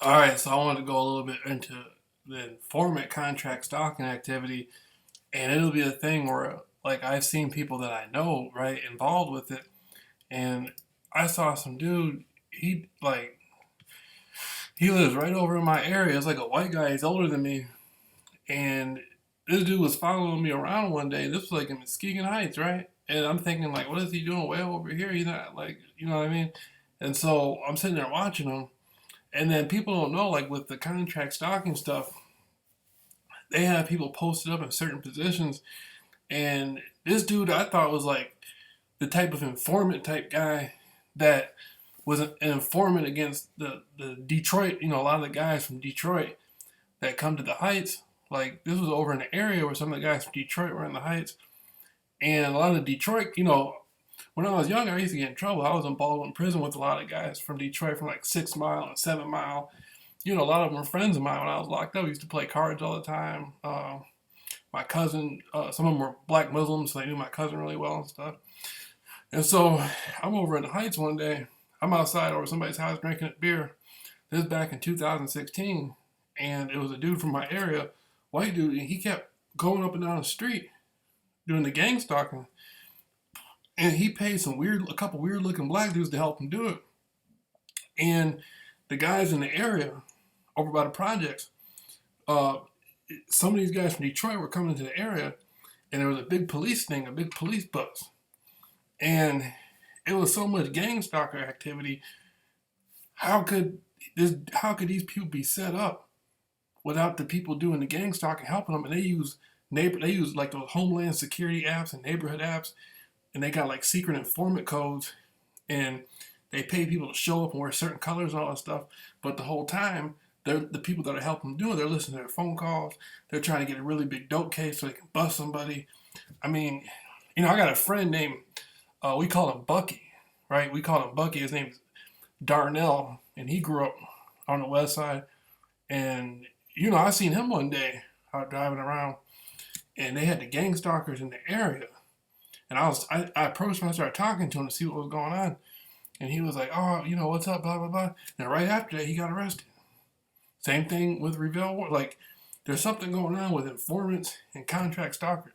All right, so I wanted to go a little bit into the informant contract stalking activity, and it'll be a thing where, like, I've seen people that I know, right, involved with it, and I saw some dude. He lives right over in my area. It's like a white guy. He's older than me, and this dude was following me around one day. This was like in Muskegon Heights, right? And I'm thinking, like, what is he doing way over here? He's not like, you know what I mean? And so I'm sitting there watching him, and then people don't know, like, with the contract stalking stuff, they have people posted up in certain positions. And this dude I thought was like the type of informant type guy that was an informant against the Detroit, a lot of the guys from Detroit that come to the Heights. Like, this was over in the area where some of the guys from Detroit were in the Heights. And a lot of Detroit, when I was younger, I used to get in trouble. I was involved in prison with a lot of guys from Detroit, from like 6 Mile and 7 Mile. A lot of them were friends of mine when I was locked up. We used to play cards all the time. My cousin, some of them were black Muslims, so they knew my cousin really well and stuff. And so I'm over in the Heights one day. I'm outside over somebody's house drinking a beer. This is back in 2016, and it was a dude from my area, white dude, and he kept going up and down the street doing the gang stalking. And he paid a couple weird looking black dudes to help him do it. And the guys in the area over by the projects, uh, some of these guys from Detroit were coming into the area, and there was a big police thing, a big police bus, and it was so much gang stalker activity. How could How could these people be set up without the people doing the gang stalking helping them? And they use like those Homeland Security apps and neighborhood apps, and they got like secret informant codes, and they pay people to show up and wear certain colors and all that stuff. But the whole time, the people that are helping them do it, they're listening to their phone calls. They're trying to get a really big dope case so they can bust somebody. I mean, I got a friend named, we call him Bucky, right? We call him Bucky. His name's Darnell, and he grew up on the west side. And, I seen him one day out driving around, and they had the gang stalkers in the area. And I approached him, I started talking to him to see what was going on. And he was like, oh, what's up, blah, blah, blah. And right after that, he got arrested. Same thing with Revell. Like, there's something going on with informants and contract stalkers.